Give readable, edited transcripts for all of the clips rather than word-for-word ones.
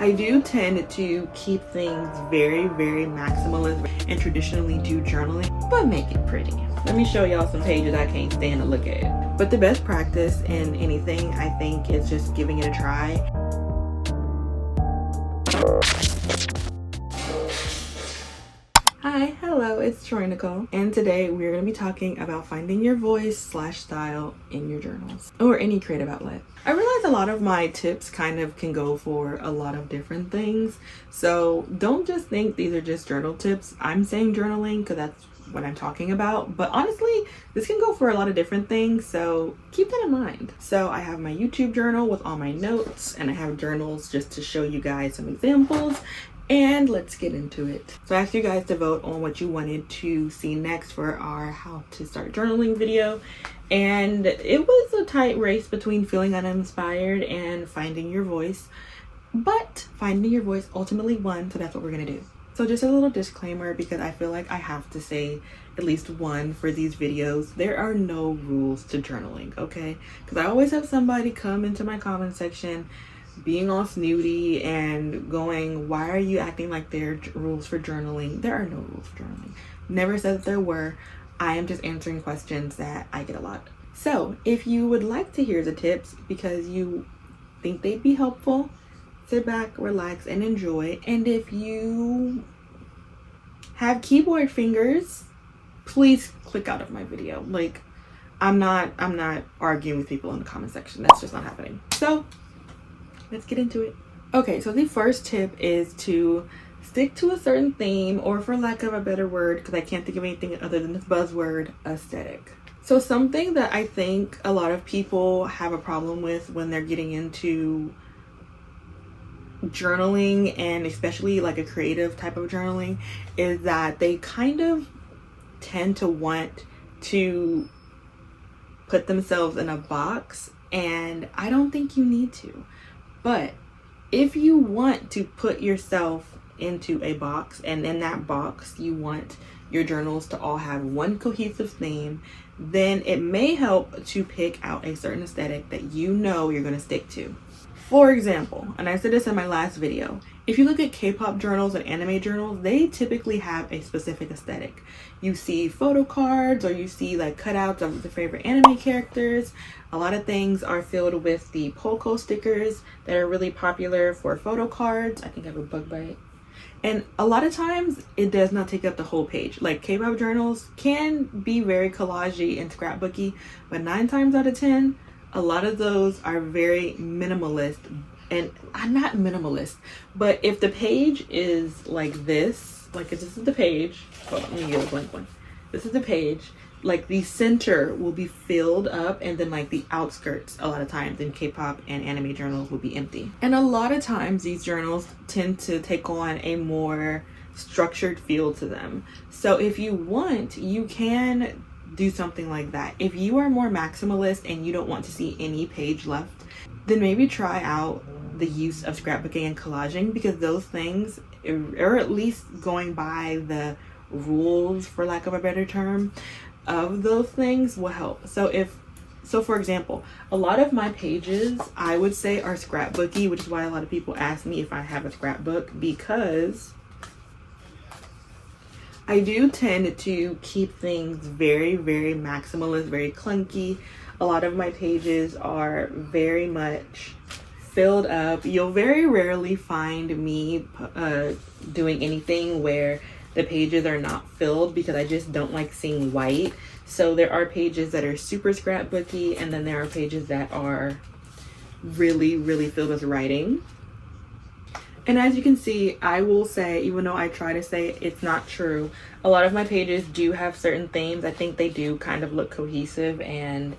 I do tend to keep things very, very maximalist and traditionally do journaling, but make it pretty. Let me show y'all some pages I can't stand to look at. But the best practice in anything, I think, is just giving it a try. Hi, hello, it's troy-nicole, and today we're going to be talking about finding your voice / style in your journals or any creative outlet. I realize a lot of my tips kind of can go for a lot of different things, so don't just think these are just journal tips. I'm saying journaling because that's what I'm talking about, but honestly this can go for a lot of different things, so keep that in mind. So I have my YouTube journal with all my notes, and I have journals just to show you guys some examples. And let's get into it. So I asked you guys to vote on what you wanted to see next for our how to start journaling video, and it was a tight race between feeling uninspired and finding your voice, but finding your voice ultimately won, so that's what we're gonna do. So just a little disclaimer, because I feel like I have to say at least one for these videos, there are no rules to journaling, okay? Because I always have somebody come into my comment section being all snooty and going, why are you acting like there are rules for journaling? There are no rules for journaling. Never said that there were. I am just answering questions that I get a lot. So if you would like to hear the tips because you think they'd be helpful, sit back, relax, and enjoy. And if you have keyboard fingers, please click out of my video. Like, I'm not arguing with people in the comment section. That's just not happening. So let's get into it. Okay, so the first tip is to stick to a certain theme, or for lack of a better word, because I can't think of anything other than this buzzword, aesthetic. So something that I think a lot of people have a problem with when they're getting into journaling, and especially like a creative type of journaling, is that they kind of tend to want to put themselves in a box, and I don't think you need to. But if you want to put yourself into a box, and in that box you want your journals to all have one cohesive theme, then it may help to pick out a certain aesthetic that you know you're going to stick to. For example, and I said this in my last video, if you look at K-pop journals and anime journals, they typically have a specific aesthetic. You see photo cards, or you see like cutouts of the favorite anime characters. A lot of things are filled with the Poco stickers that are really popular for photo cards. I think I have a bug bite. And a lot of times it does not take up the whole page. Like K-pop journals can be very collagey and scrapbooky, but 9 times out of 10, a lot of those are very minimalist. And I'm not minimalist, but if the page is like this, like if this is the page, hold on, let me get a blank one. This is the page, like the center will be filled up, and then like the outskirts a lot of times in K-pop and anime journals will be empty. And a lot of times these journals tend to take on a more structured feel to them. So if you want, you can do something like that. If you are more maximalist and you don't want to see any page left, then maybe try out the use of scrapbooking and collaging, because those things, or at least going by the rules, for lack of a better term, of those things will help. So for example, a lot of my pages I would say are scrapbooky, which is why a lot of people ask me if I have a scrapbook, because I do tend to keep things very, very maximalist, very clunky. A lot of my pages are very much filled up. You'll very rarely find me doing anything where the pages are not filled, because I just don't like seeing white. So there are pages that are super scrapbooky, and then there are pages that are really, really filled with writing. And as you can see, I will say, even though I try to say it's not true, a lot of my pages do have certain themes. I think they do kind of look cohesive, and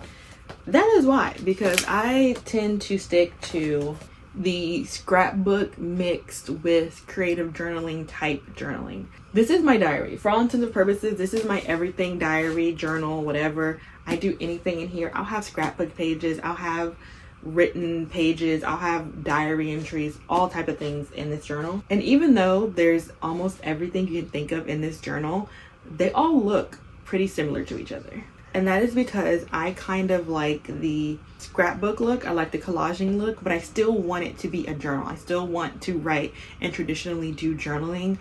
that is why, because I tend to stick to the scrapbook mixed with creative journaling type journaling. This is my diary. For all intents and purposes, this is my everything diary, journal, whatever. I do anything in here. I'll have scrapbook pages, I'll have written pages, I'll have diary entries, all type of things in this journal. And even though there's almost everything you can think of in this journal, they all look pretty similar to each other. And that is because I kind of like the scrapbook look. I like the collaging look, but I still want it to be a journal. I still want to write and traditionally do journaling,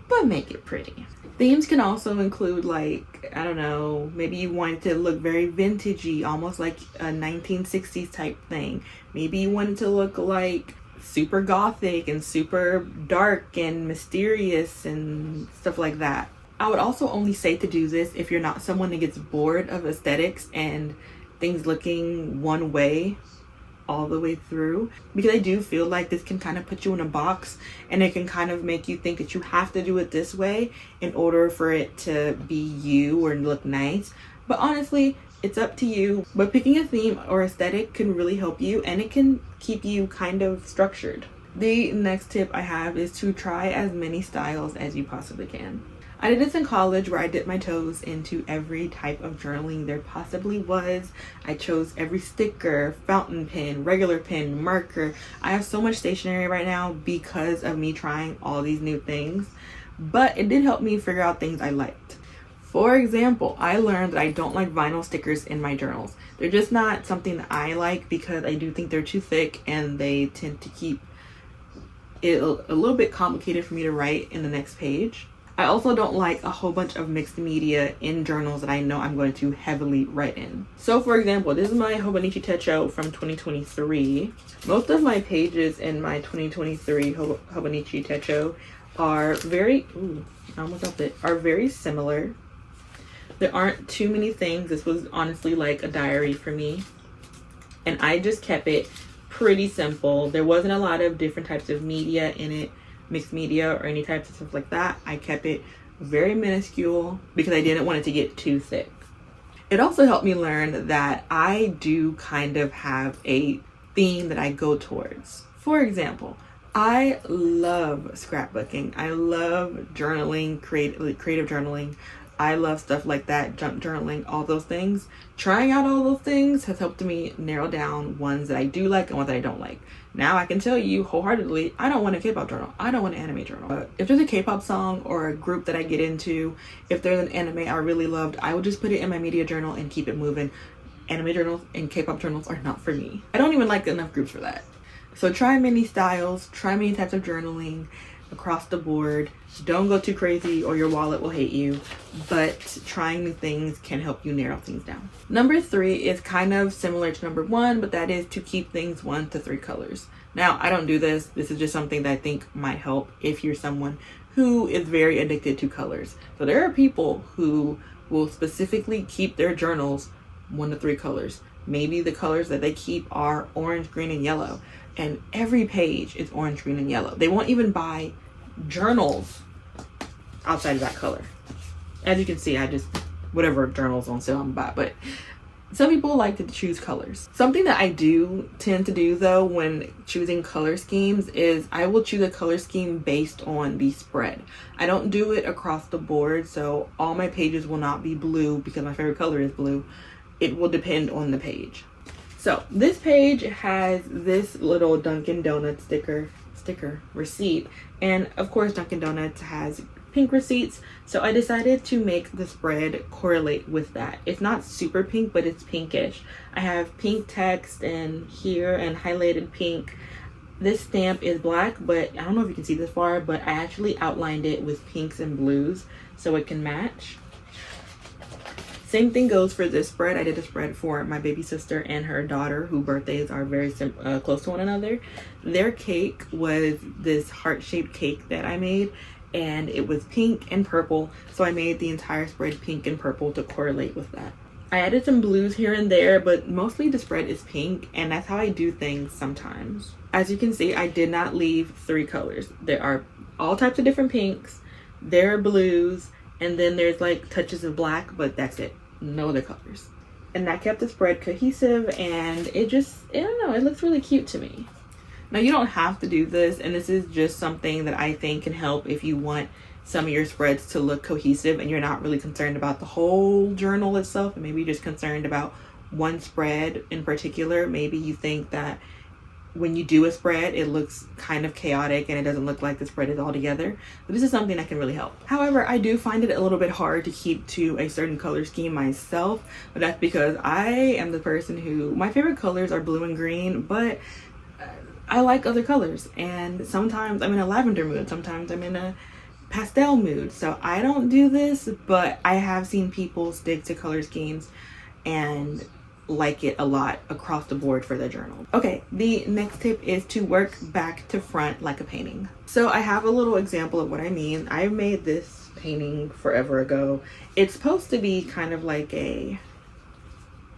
but make it pretty. Themes can also include, like, I don't know, maybe you want it to look very vintagey, almost like a 1960s type thing. Maybe you want it to look like super gothic and super dark and mysterious and stuff like that. I would also only say to do this if you're not someone that gets bored of aesthetics and things looking one way all the way through, because I do feel like this can kind of put you in a box, and it can kind of make you think that you have to do it this way in order for it to be you or look nice. But honestly, it's up to you. But picking a theme or aesthetic can really help you, and it can keep you kind of structured. The next tip I have is to try as many styles as you possibly can. I did this in college, where I dipped my toes into every type of journaling there possibly was. I chose every sticker, fountain pen, regular pen, marker. I have so much stationery right now because of me trying all these new things, but it did help me figure out things I liked. For example, I learned that I don't like vinyl stickers in my journals. They're just not something that I like, because I do think they're too thick and they tend to keep it a little bit complicated for me to write in the next page. I also don't like a whole bunch of mixed media in journals that I know I'm going to heavily write in. So for example, this is my 𝚗𝚘𝚘𝚎 from 2023. Most of my pages in my 2023 𝚗𝚘𝚘𝚎 are very similar. There aren't too many things. This was honestly like a diary for me, and I just kept it pretty simple. There wasn't a lot of different types of media in it, mixed media or any types of stuff like that. I kept it very minuscule because I didn't want it to get too thick. It also helped me learn that I do kind of have a theme that I go towards. For example, I love scrapbooking. I love journaling, creative journaling. I love stuff like that, junk journaling, all those things. Trying out all those things has helped me narrow down ones that I do like and ones that I don't like. Now I can tell you wholeheartedly, I don't want a K-pop journal. I don't want an anime journal. But if there's a K-pop song or a group that I get into, if there's an anime I really loved, I would just put it in my media journal and keep it moving. Anime journals and K-pop journals are not for me. I don't even like enough groups for that. So try many styles, try many types of journaling across the board. Don't go too crazy or your wallet will hate you, but trying new things can help you narrow things down. Number 3 is kind of similar to number 1, but that is to keep things 1 to 3 colors. Now, I don't do this. This is just something that I think might help if you're someone who is very addicted to colors. So there are people who will specifically keep their journals 1 to 3 colors. Maybe the colors that they keep are orange, green, and yellow, and every page is orange, green, and yellow. They won't even buy journals outside of that color. As you can see, I just, whatever journals on sale I'm buy, but some people like to choose colors. Something that I do tend to do though when choosing color schemes is I will choose a color scheme based on the spread. I don't do it across the board, so all my pages will not be blue because my favorite color is blue. It will depend on the page. So this page has this little Dunkin' Donuts sticker receipt, and of course Dunkin' Donuts has pink receipts, so I decided to make the spread correlate with that. It's not super pink, but it's pinkish. I have pink text and here and highlighted pink. This stamp is black, but I don't know if you can see this far, but I actually outlined it with pinks and blues so it can match. Same thing goes for this spread. I did a spread for my baby sister and her daughter, whose birthdays are very close to one another. Their cake was this heart-shaped cake that I made, and it was pink and purple, so I made the entire spread pink and purple to correlate with that. I added some blues here and there, but mostly the spread is pink, and that's how I do things sometimes. As you can see, I did not leave 3 colors. There are all types of different pinks, there are blues, and then there's like touches of black, but that's it. No other colors. And that kept the spread cohesive, and it just, I don't know, it looks really cute to me. Now you don't have to do this, and this is just something that I think can help if you want some of your spreads to look cohesive and you're not really concerned about the whole journal itself, and maybe you're just concerned about one spread in particular. Maybe you think that when you do a spread, it looks kind of chaotic and it doesn't look like the spread is all together. But this is something that can really help. However, I do find it a little bit hard to keep to a certain color scheme myself, but that's because I am the person who, my favorite colors are blue and green, but I like other colors. And sometimes I'm in a lavender mood, sometimes I'm in a pastel mood. So I don't do this, but I have seen people stick to color schemes and like it a lot across the board for their journal. Okay, the next tip is to work back to front like a painting. So I have a little example of what I mean. I made this painting forever ago. It's supposed to be kind of like a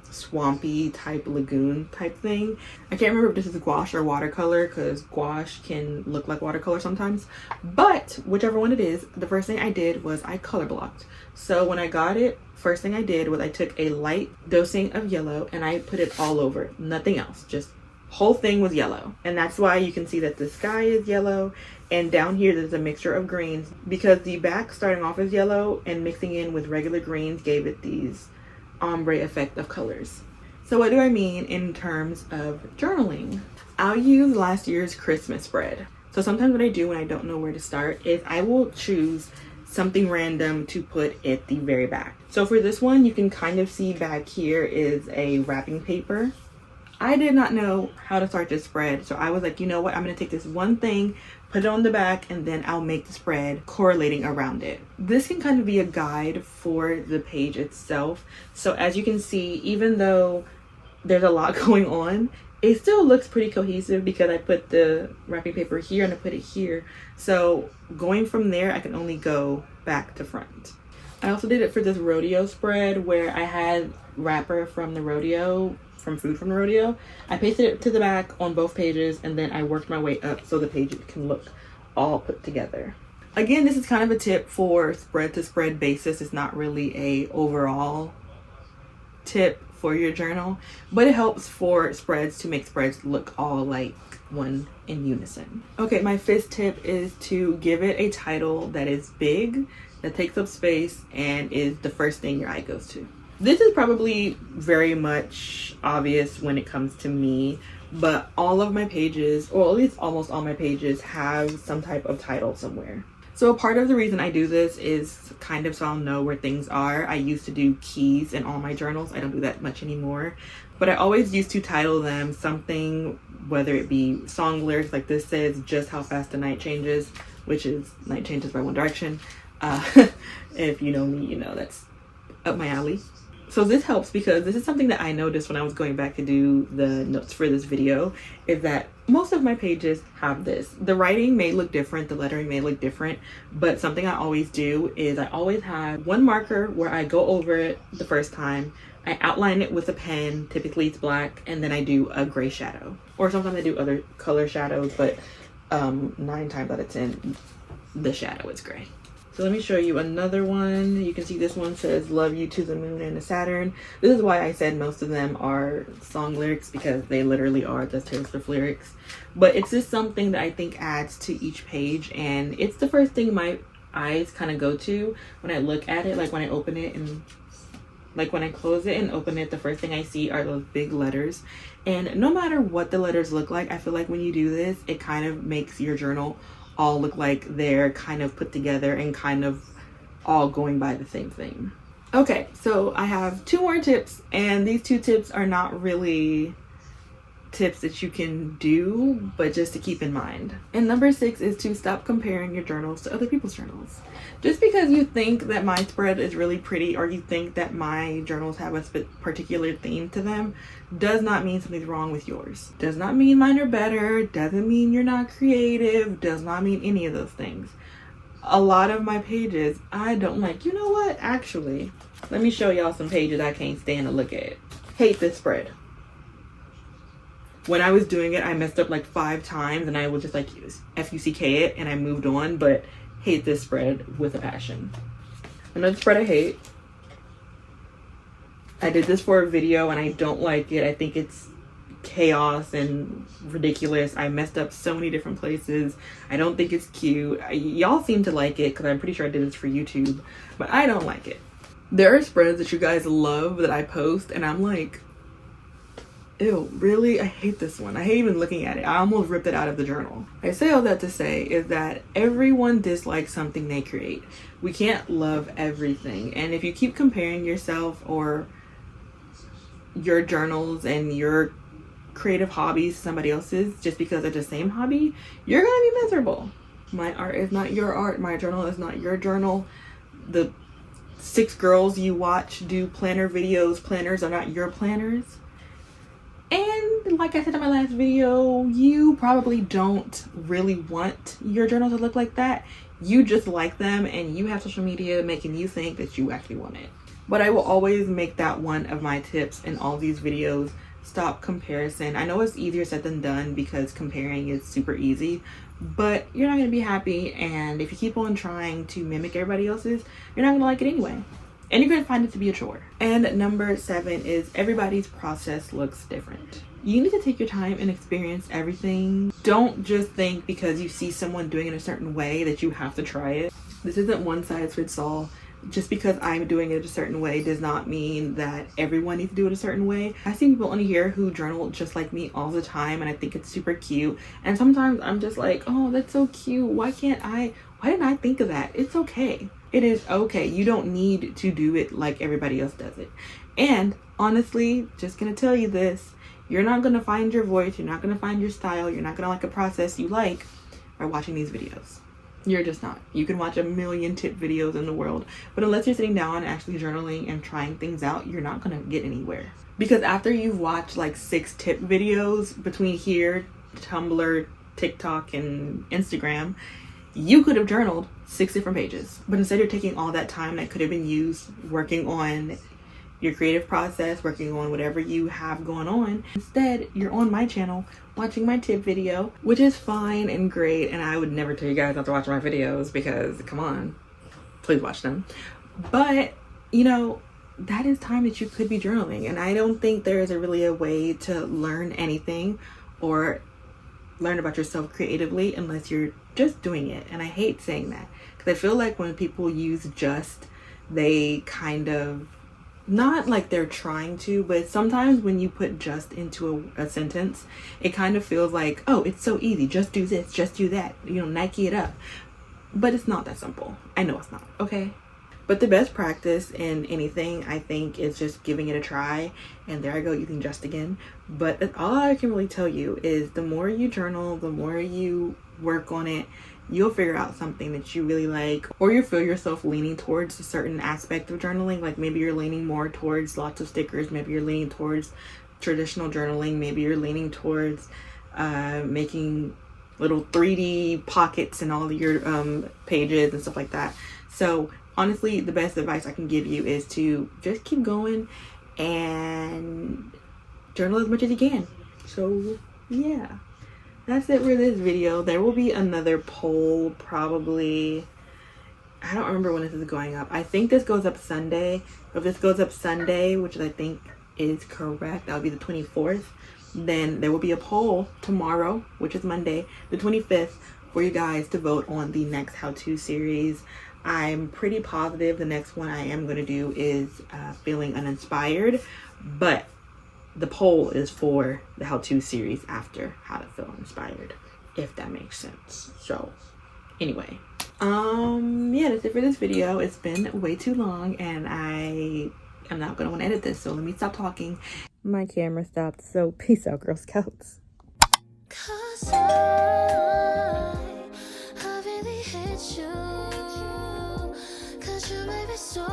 swampy type lagoon type thing. I can't remember if this is gouache or watercolor, because gouache can look like watercolor sometimes, but whichever one it is, the first thing I did was I color blocked. So when I got it, first thing I did was I took a light dosing of yellow and I put it all over, nothing else, just whole thing was yellow. And that's why you can see that the sky is yellow, and down here there's a mixture of greens, because the back starting off as yellow and mixing in with regular greens gave it these ombre effect of colors. So what do I mean in terms of journaling? I'll use last year's Christmas spread. So sometimes what I do when I don't know where to start is I will choose something random to put at the very back. So for this one, you can kind of see back here is a wrapping paper. I did not know how to start this spread, so I was like, you know what, I'm gonna take this one thing, put it on the back, and then I'll make the spread correlating around it. This can kind of be a guide for the page itself. So as you can see, even though there's a lot going on, it still looks pretty cohesive because I put the wrapping paper here and I put it here. So going from there, I can only go back to front. I also did it for this rodeo spread where I had wrapper from the rodeo, from food from the rodeo. I pasted it to the back on both pages, and then I worked my way up so the page can look all put together. Again, this is kind of a tip for spread to spread basis. It's not really a overall tip for your journal, but it helps for spreads to make spreads look all like one in unison. Okay, my fifth tip is to give it a title that is big, that takes up space, and is the first thing your eye goes to. This is probably very much obvious when it comes to me, but all of my pages, or at least almost all my pages, have some type of title somewhere. So a part of the reason I do this is kind of so I'll know where things are. I used to do keys in all my journals. I don't do that much anymore, but I always used to title them something, whether it be song lyrics like this says, Just How Fast the Night Changes, which is Night Changes by One Direction. If you know me, you know that's up my alley. So this helps because this is something that I noticed when I was going back to do the notes for this video, is that most of my pages have this. The writing may look different, the lettering may look different, but something I always do is I always have one marker where I go over it the first time, I outline it with a pen, typically it's black, and then I do a gray shadow. Or sometimes I do other color shadows, but 9 times out of 10, the shadow is gray. So let me show you another one. You can see this one says Love You to the Moon and to Saturn. This is why I said most of them are song lyrics, because they literally are just Taylor Swift lyrics. But it's just something that I think adds to each page, and it's the first thing my eyes kind of go to when I look at it. Like when I open it and like when I close it and open it, the first thing I see are those big letters. And no matter what the letters look like, I feel like when you do this, it kind of makes your journal all look like they're kind of put together and kind of all going by the same thing. Okay, so I have 2 more tips, and these 2 tips are not really tips that you can do, but just to keep in mind. And number 6 is to stop comparing your journals to other people's journals. Just because you think that my spread is really pretty, or you think that my journals have a particular theme to them, does not mean something's wrong with yours. Does not mean mine are better, doesn't mean you're not creative, does not mean any of those things. A lot of my pages I don't like. You know what? Actually, let me show y'all some pages I can't stand to look at. Hate this spread. When I was doing it, I messed up like 5 times, and I was just like F-U-C-K it, and I moved on, but hate this spread with a passion. Another spread I hate. I did this for a video and I don't like it. I think it's chaos and ridiculous. I messed up so many different places. I don't think it's cute. Y'all seem to like it because I'm pretty sure I did this for YouTube, but I don't like it. There are spreads that you guys love that I post, and I'm like, Ew, really? I hate this one. I hate even looking at it. I almost ripped it out of the journal. I say all that to say is that everyone dislikes something they create. We can't love everything. And if you keep comparing yourself or your journals and your creative hobbies to somebody else's just because they're the same hobby, you're gonna be miserable. My art is not your art. My journal is not your journal. The 6 girls you watch do planner videos, planners are not your planners. And like I said in my last video, you probably don't really want your journal to look like that. You just like them and you have social media making you think that you actually want it. But I will always make that one of my tips in all these videos. Stop comparison. I know it's easier said than done because comparing is super easy, but you're not going to be happy. And if you keep on trying to mimic everybody else's, you're not going to like it anyway. And you're going to find it to be a chore. And number 7 is everybody's process looks different. You need to take your time and experience everything. Don't just think because you see someone doing it a certain way that you have to try it. This isn't one size fits all. Just because I'm doing it a certain way does not mean that everyone needs to do it a certain way. I see people on here who journal just like me all the time and I think it's super cute. And sometimes I'm just like, oh, that's so cute. Why didn't I think of that? It's okay. It is okay. You don't need to do it like everybody else does it. And honestly, just gonna tell you this, you're not gonna find your voice, you're not gonna find your style, you're not gonna like a process you like by watching these videos. You're just not. You can watch a million tip videos in the world, but unless you're sitting down and actually journaling and trying things out, you're not gonna get anywhere. Because after you've watched like 6 tip videos between here, Tumblr, TikTok, and Instagram, you could have journaled 6 different pages. But instead you're taking all that time that could have been used working on your creative process, working on whatever you have going on. Instead, you're on my channel watching my tip video, which is fine and great. And I would never tell you guys not to watch my videos because, come on, please watch them. But, you know, that is time that you could be journaling. And I don't think there is really a way to learn anything or learn about yourself creatively unless you're just doing it. And I hate saying that because I feel like when people use just, they kind of, not like they're trying to, but sometimes when you put just into a sentence, it kind of feels like, oh, it's so easy, just do this, just do that, you know, Nike it up. But it's not that simple. I know it's not, okay? But the best practice in anything, I think, is just giving it a try. And there I go using just again. But all I can really tell you is the more you journal, the more you work on it, you'll figure out something that you really like, or you feel yourself leaning towards a certain aspect of journaling. Like maybe you're leaning more towards lots of stickers, maybe you're leaning towards traditional journaling, maybe you're leaning towards making little 3D pockets in all of your pages and stuff like that. So honestly, the best advice I can give you is to just keep going and journal as much as you can. So yeah, that's it for this video. There will be another poll probably, I don't remember when this is going up. I think this goes up Sunday. If this goes up Sunday, which I think is correct, that would be the 24th, then there will be a poll tomorrow, which is Monday, the 25th, for you guys to vote on the next how-to series. I'm pretty positive the next one I am going to do is feeling uninspired, but the poll is for the how-to series after how to feel inspired, if that makes sense. So anyway, yeah, that's it for this video. It's been way too long and I am not going to want to edit this, so let me stop talking. My camera stopped, so peace out, Girl Scouts. 'Cause I really hate you, 'cause you made me so